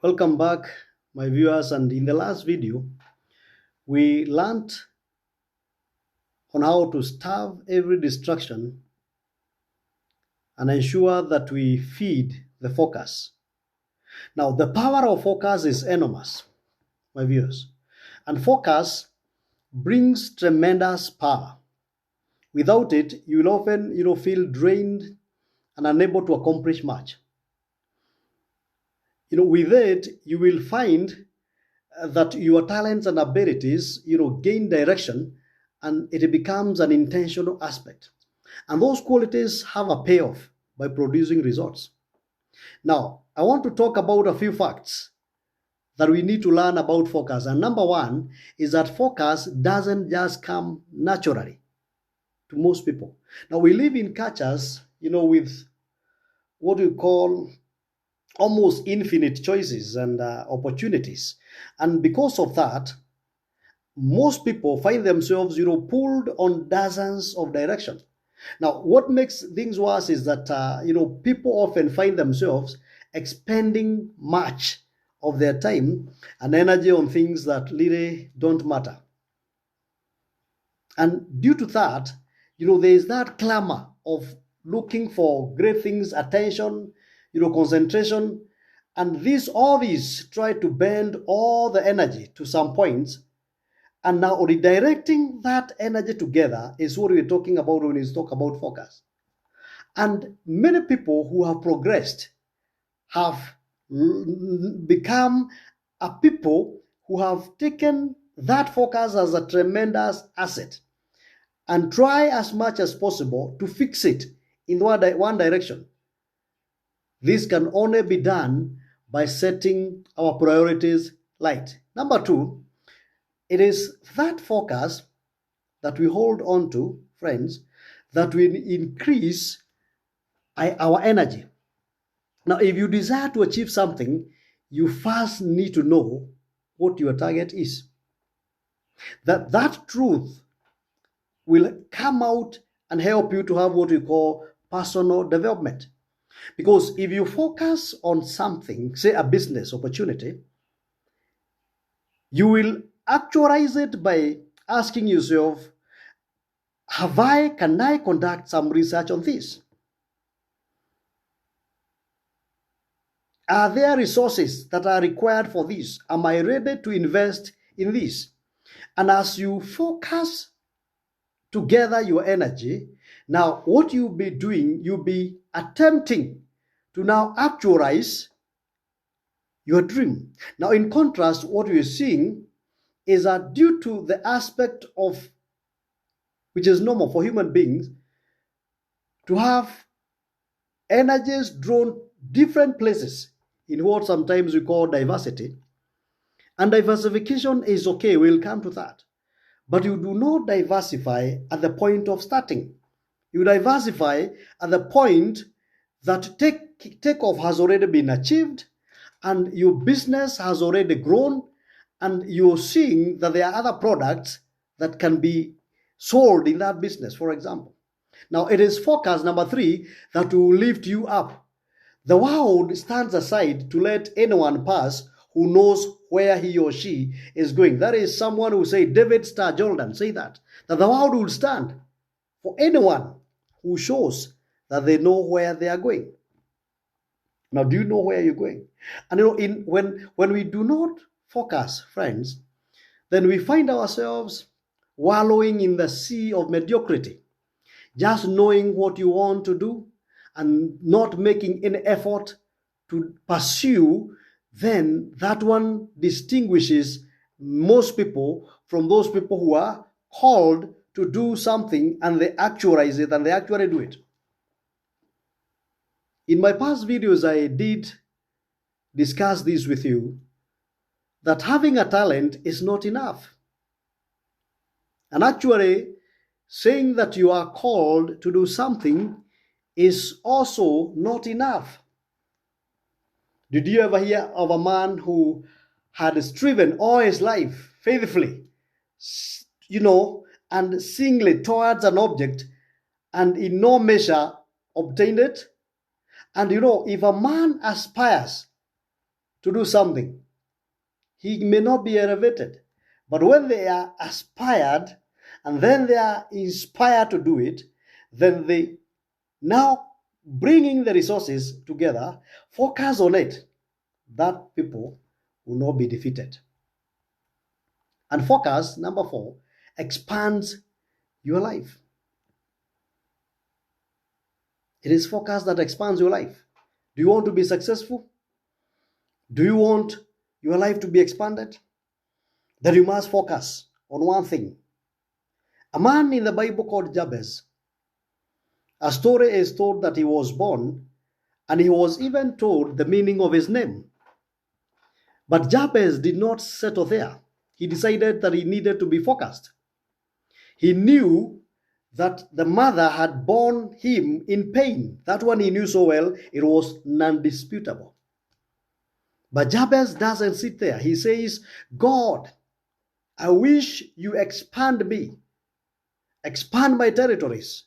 Welcome back, my viewers. And in the last video, we learned on how to starve every distraction and ensure that we feed the focus. Now, the power of focus is enormous, my viewers. And focus brings tremendous power. Without it, you will often feel drained and unable to accomplish much. With it, you will find that your talents and abilities gain direction, and it becomes an intentional aspect, and those qualities have a payoff by producing results. Now I want to talk about a few facts that we need to learn about focus. And number one is that focus doesn't just come naturally to most people. Now we live in cultures with what we call almost infinite choices and opportunities. And because of that, most people find themselves, pulled on dozens of directions. Now, what makes things worse is that, people often find themselves expending much of their time and energy on things that really don't matter. And due to that, there is that clamor of looking for great things, attention, concentration, and all these try to bend all the energy to some points, and now redirecting that energy together is what we're talking about when we talk about focus. And many people who have progressed have become a people who have taken that focus as a tremendous asset and try as much as possible to fix it in one direction. This can only be done by setting our priorities right. Number two, it is that focus that we hold on to, friends, that will increase our energy. Now, if you desire to achieve something, you first need to know what your target is. That truth will come out and help you to have what we call personal development. Because if you focus on something, say a business opportunity, you will actualize it by asking yourself, can I conduct some research on this? Are there resources that are required for this? Am I ready to invest in this? And as you focus to gather your energy, now what you'll be doing, you'll be attempting to now actualize your dream. Now, in contrast, what we're seeing is that due to the aspect of, which is normal for human beings, to have energies drawn different places in what sometimes we call diversity. And diversification is okay, we'll come to that. But you do not diversify at the point of starting. You diversify at the point that takeoff has already been achieved and your business has already grown, and you're seeing that there are other products that can be sold in that business, for example. Now, it is focus, number three, that will lift you up. The world stands aside to let anyone pass who knows where he or she is going. That is someone who say, David Starr Jordan, say that the world will stand for anyone who shows that they know where they are going. Now, do you know where you're going? And when we do not focus, friends, then we find ourselves wallowing in the sea of mediocrity, just knowing what you want to do and not making any effort to pursue. Then that one distinguishes most people from those people who are called to do something and they actualize it and they actually do it. In my past videos, I did discuss this with you, that having a talent is not enough. And actually, saying that you are called to do something is also not enough. Did you ever hear of a man who had striven all his life faithfully, and singly towards an object, and in no measure obtained it? And if a man aspires to do something, he may not be elevated. But when they are aspired and then they are inspired to do it, then they now bringing the resources together, focus on it, that people will not be defeated. And focus, number 4, expands your life. It is focus that expands your life. Do you want to be successful? Do you want your life to be expanded? Then you must focus on one thing. A man in the Bible called Jabez, a story is told that he was born and he was even told the meaning of his name. But Jabez did not settle there. He decided that he needed to be focused. He knew that the mother had borne him in pain. That one he knew so well, it was non-disputable. But Jabez doesn't sit there. He says, God, I wish you expand me, expand my territories.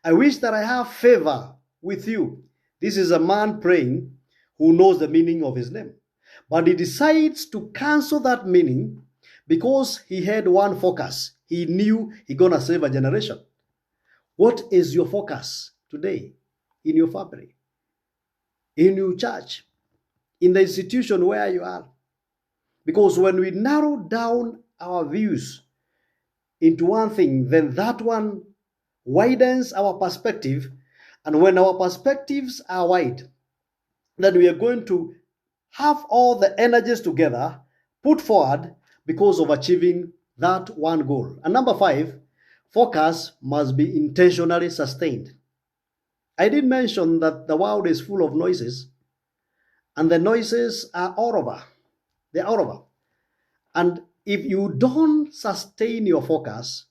I wish that I have favor with you. This is a man praying who knows the meaning of his name. But he decides to cancel that meaning because he had one focus. He knew he's going to save a generation. What is your focus today in your family, in your church, in the institution where you are? Because when we narrow down our views into one thing, then that one widens our perspective. And when our perspectives are wide, then we are going to have all the energies together put forward because of achieving that one goal. And number 5, focus must be intentionally sustained. I did mention that the world is full of noises, and the noises are all over. They're all over. And if you don't sustain your focus,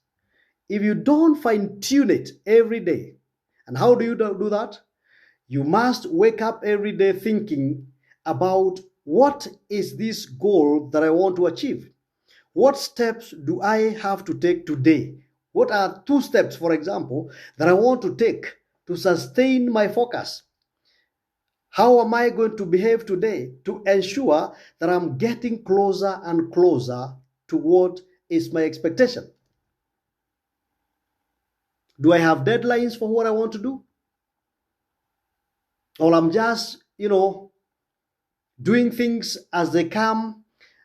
if you don't fine-tune it every day, and how do you do that? You must wake up every day thinking about what is this goal that I want to achieve? What steps do I have to take today? What are 2 steps, for example, that I want to take to sustain my focus? How am I going to behave today to ensure that I'm getting closer and closer to what is my expectation? Do I have deadlines for what I want to do? Or I'm just, doing things as they come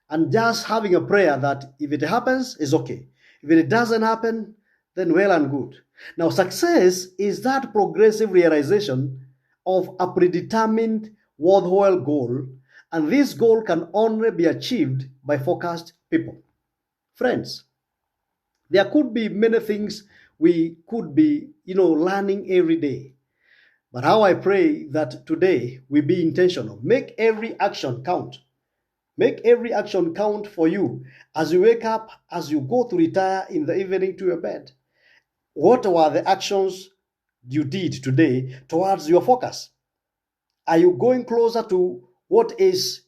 and just having a prayer that if it happens, it's okay. If it doesn't happen, then well and good. Now, success is that progressive realization of a predetermined worthwhile goal, and this goal can only be achieved by focused people. Friends, there could be many things we could be, learning every day. But how I pray that today we be intentional. Make every action count. Make every action count for you as you wake up, as you go to retire in the evening to your bed. What were the actions you did today towards your focus? Are you going closer to what is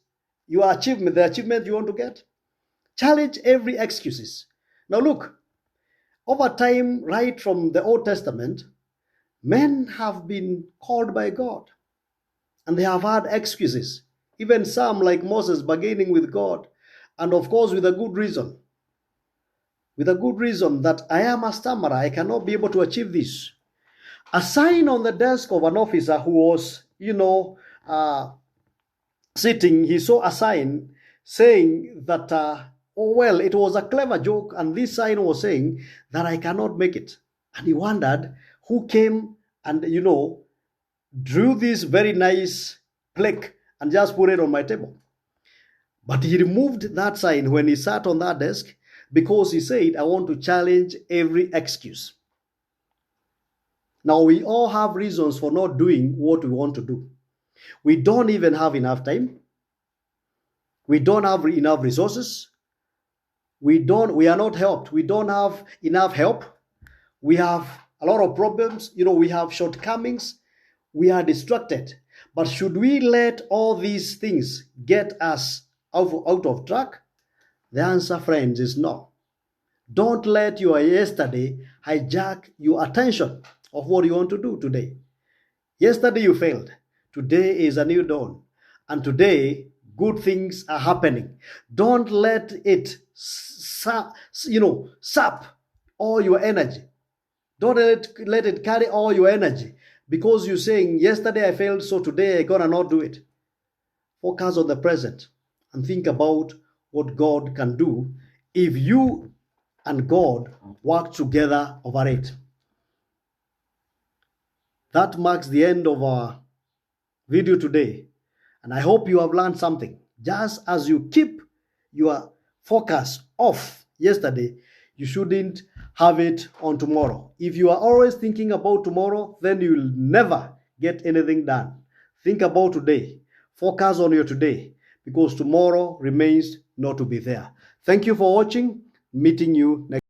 your achievement, the achievement you want to get? Challenge every excuses. Now look, over time, right from the Old Testament, men have been called by God and they have had excuses. Even some, like Moses, bargaining with God, and of course with a good reason. With a good reason that I am a stammerer, I cannot be able to achieve this. A sign on the desk of an officer who was, sitting, he saw a sign saying that, it was a clever joke, and this sign was saying that I cannot make it. And he wondered who came and, drew this very nice plaque and just put it on my table. But he removed that sign when he sat on that desk because he said, I want to challenge every excuse. Now, we all have reasons for not doing what we want to do. We don't even have enough time. We don't have enough resources. We are not helped. We don't have enough help. We have a lot of problems. We have shortcomings. We are distracted. But should we let all these things get us out of track? The answer, friends, is no. Don't let your yesterday hijack your attention of what you want to do today. Yesterday you failed. Today is a new dawn. And today, good things are happening. Don't let it sap all your energy. Don't let it carry all your energy because you're saying, yesterday I failed, so today I'm gonna not do it. Focus on the present and think about what God can do if you and God work together over it. That marks the end of our video today, and I hope you have learned something. Just as you keep your focus off yesterday, you shouldn't have it on tomorrow. If you are always thinking about tomorrow, then you will never get anything done. Think about today. Focus on your today, because tomorrow remains not to be there. Thank you for watching. Meeting you next